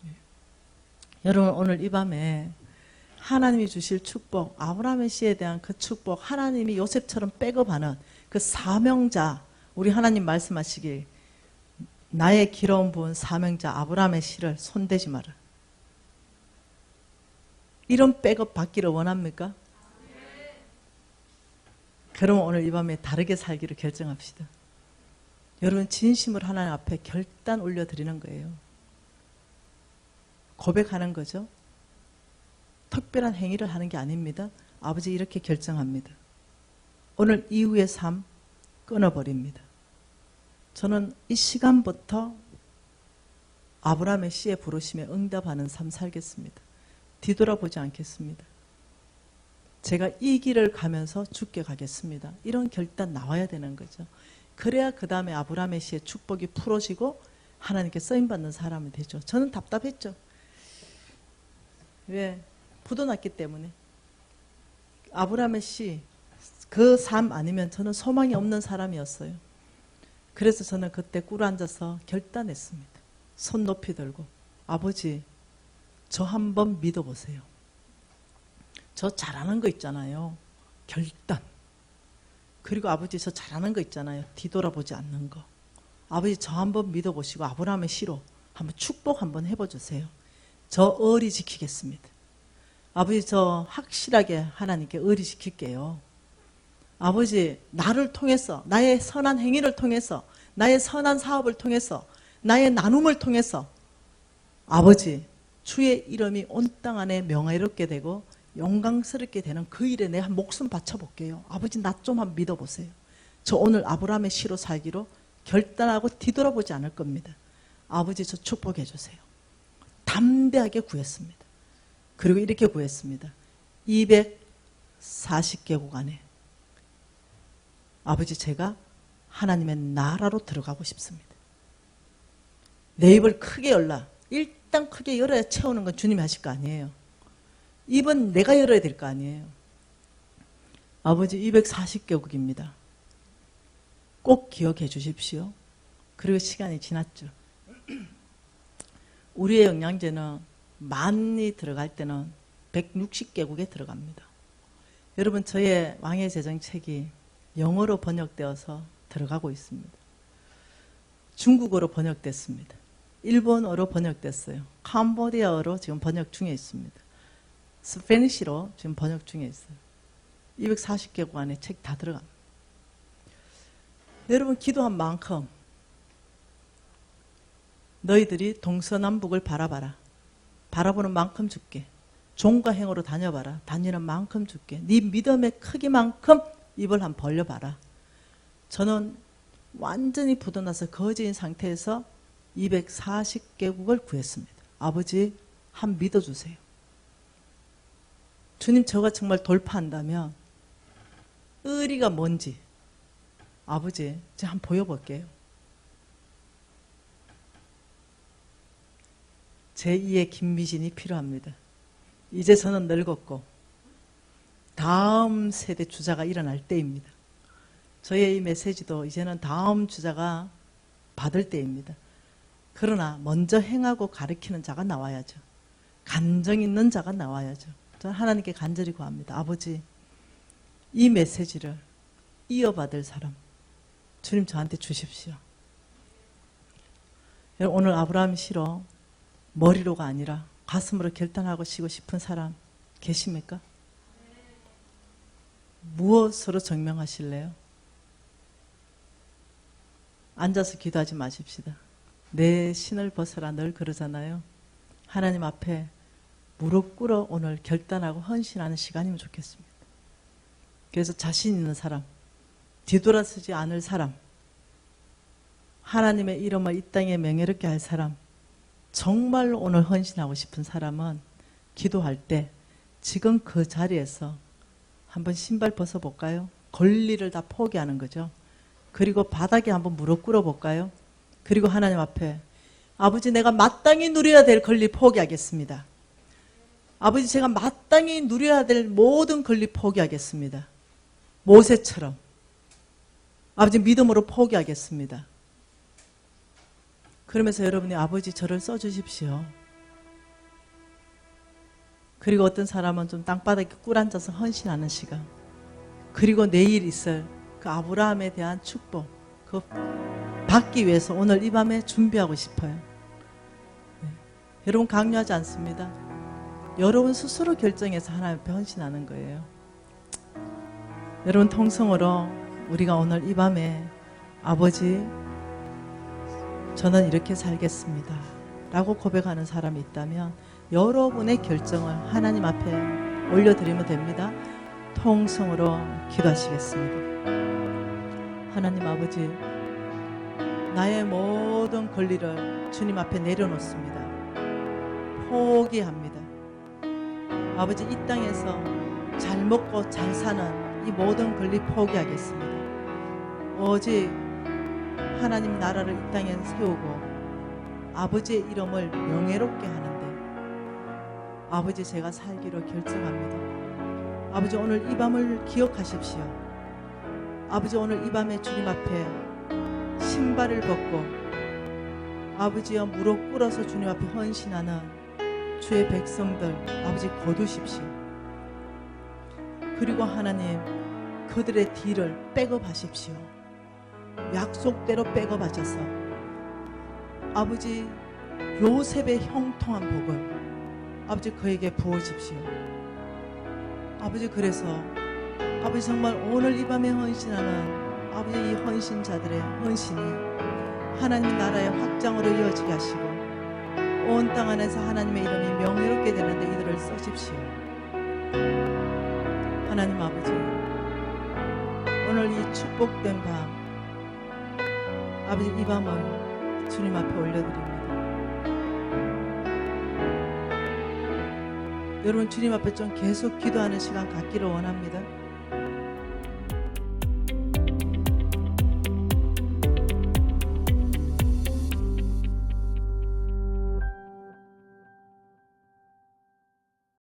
네. 여러분 오늘 이 밤에 하나님이 주실 축복, 아브라함의 씨에 대한 그 축복, 하나님이 요셉처럼 백업하는 그 사명자, 우리 하나님 말씀하시길 나의 기러운 부은 사명자 아브라함의 씨를 손대지 마라. 이런 백업 받기를 원합니까? 그러면 오늘 이 밤에 다르게 살기를 결정합시다. 여러분 진심으로 하나님 앞에 결단 올려드리는 거예요. 고백하는 거죠. 특별한 행위를 하는 게 아닙니다. 아버지 이렇게 결정합니다. 오늘 이후의 삶 끊어버립니다. 저는 이 시간부터 아브라함의 씨의 부르심에 응답하는 삶 살겠습니다. 뒤돌아보지 않겠습니다. 제가 이 길을 가면서 죽게 가겠습니다. 이런 결단 나와야 되는 거죠. 그래야 그 다음에 아브라함의 씨의 축복이 풀어지고 하나님께 쓰임받는 사람이 되죠. 저는 답답했죠. 왜? 부도났기 때문에. 아브라함의 씨, 그 삶 아니면 저는 소망이 없는 사람이었어요. 그래서 저는 그때 꿇어앉아서 결단했습니다. 손 높이 들고 아버지 저 한번 믿어보세요. 저 잘하는 거 있잖아요. 결단. 그리고 아버지 저 잘하는 거 있잖아요. 뒤돌아보지 않는 거. 아버지 저 한번 믿어보시고 아브라함의 씨로 한번 축복 한번 해보주세요. 저 의리 지키겠습니다. 아버지 저 확실하게 하나님께 의리 지킬게요. 아버지 나를 통해서 나의 선한 행위를 통해서 나의 선한 사업을 통해서 나의 나눔을 통해서 아버지, 주의 이름이 온 땅 안에 명예롭게 되고 영광스럽게 되는 그 일에 내 한 목숨 바쳐볼게요. 아버지, 나 좀 한번 믿어보세요. 저 오늘 아브라함의 시로 살기로 결단하고 뒤돌아보지 않을 겁니다. 아버지, 저 축복해 주세요. 담대하게 구했습니다. 그리고 이렇게 구했습니다. 240개국 안에 아버지, 제가 하나님의 나라로 들어가고 싶습니다. 내 입을 크게 열라. 일단 크게 열어야 채우는 건 주님이 하실 거 아니에요. 입은 내가 열어야 될 거 아니에요. 아버지, 240개국입니다. 꼭 기억해 주십시오. 그리고 시간이 지났죠. 우리의 영양제는 많이 들어갈 때는 160개국에 들어갑니다. 여러분, 저의 왕의 제정책이 영어로 번역되어서 들어가고 있습니다. 중국어로 번역됐습니다. 일본어로 번역됐어요. 캄보디아어로 지금 번역 중에 있습니다. 스페니쉬로 지금 번역 중에 있어요. 240개국 안에 책 다 들어갑니다. 여러분, 기도한 만큼 너희들이 동서남북을 바라봐라. 바라보는 만큼 줄게. 종과 행으로 다녀봐라. 다니는 만큼 줄게. 네 믿음의 크기만큼 입을 한번 벌려봐라. 저는 완전히 부도나서 거지인 상태에서 240개국을 구했습니다. 아버지, 한 믿어주세요. 주님, 저가 정말 돌파한다면 의리가 뭔지 아버지, 제가 한번 보여볼게요. 제2의 김미진이 필요합니다. 이제 저는 늙었고 다음 세대 주자가 일어날 때입니다. 저의 이 메시지도 이제는 다음 주자가 받을 때입니다. 그러나 먼저 행하고 가르치는 자가 나와야죠. 간정 있는 자가 나와야죠. 저는 하나님께 간절히 구합니다. 아버지, 이 메시지를 이어받을 사람 주님 저한테 주십시오. 여러분, 오늘 아브라함 시로 머리로가 아니라 가슴으로 결단하고 쉬고 싶은 사람 계십니까? 무엇으로 증명하실래요? 앉아서 기도하지 마십시다. 내 신을 벗어라 늘 그러잖아요. 하나님 앞에 무릎 꿇어 오늘 결단하고 헌신하는 시간이면 좋겠습니다. 그래서 자신 있는 사람, 뒤돌아서지 않을 사람, 하나님의 이름을 이 땅에 명예롭게 할 사람, 정말로 오늘 헌신하고 싶은 사람은 기도할 때 지금 그 자리에서 한번 신발 벗어볼까요? 권리를 다 포기하는 거죠. 그리고 바닥에 한번 무릎 꿇어볼까요? 그리고 하나님 앞에 아버지, 내가 마땅히 누려야 될 권리 포기하겠습니다. 아버지, 제가 마땅히 누려야 될 모든 권리 포기하겠습니다. 모세처럼 아버지, 믿음으로 포기하겠습니다. 그러면서 여러분이 아버지, 저를 써주십시오. 그리고 어떤 사람은 좀 땅바닥에 꿇어앉아서 헌신하는 시간, 그리고 내일 있을 그 아브라함에 대한 축복, 그 받기 위해서 오늘 이 밤에 준비하고 싶어요. 네. 여러분, 강요하지 않습니다. 여러분 스스로 결정해서 하나님 앞에 헌신하는 거예요. 여러분, 통성으로 우리가 오늘 이 밤에 아버지, 저는 이렇게 살겠습니다 라고 고백하는 사람이 있다면 여러분의 결정을 하나님 앞에 올려드리면 됩니다. 통성으로 기도하시겠습니다. 하나님 아버지, 나의 모든 권리를 주님 앞에 내려놓습니다. 포기합니다. 아버지, 이 땅에서 잘 먹고 잘 사는 이 모든 권리 포기하겠습니다. 오직 하나님 나라를 이 땅에 세우고 아버지의 이름을 명예롭게 하는데 아버지, 제가 살기로 결정합니다. 아버지, 오늘 이 밤을 기억하십시오. 아버지, 오늘 이 밤에 주님 앞에 신발을 벗고 아버지여 무릎 꿇어서 주님 앞에 헌신하는 주의 백성들 아버지 거두십시오. 그리고 하나님, 그들의 뒤를 백업하십시오. 약속대로 백업하셔서 아버지, 요셉의 형통한 복을 아버지 그에게 부어주십시오. 아버지, 그래서 아버지 정말 오늘 이 밤에 헌신하는 아버지 이 헌신자들의 헌신이 하나님 나라의 확장으로 이어지게 하시고 온 땅 안에서 하나님의 이름이 명예롭게 되는데 이들을 쓰십시오. 하나님 아버지, 오늘 이 축복된 밤, 아버지 이 밤을 주님 앞에 올려드립니다. 여러분 주님 앞에 좀 계속 기도하는 시간 갖기를 원합니다.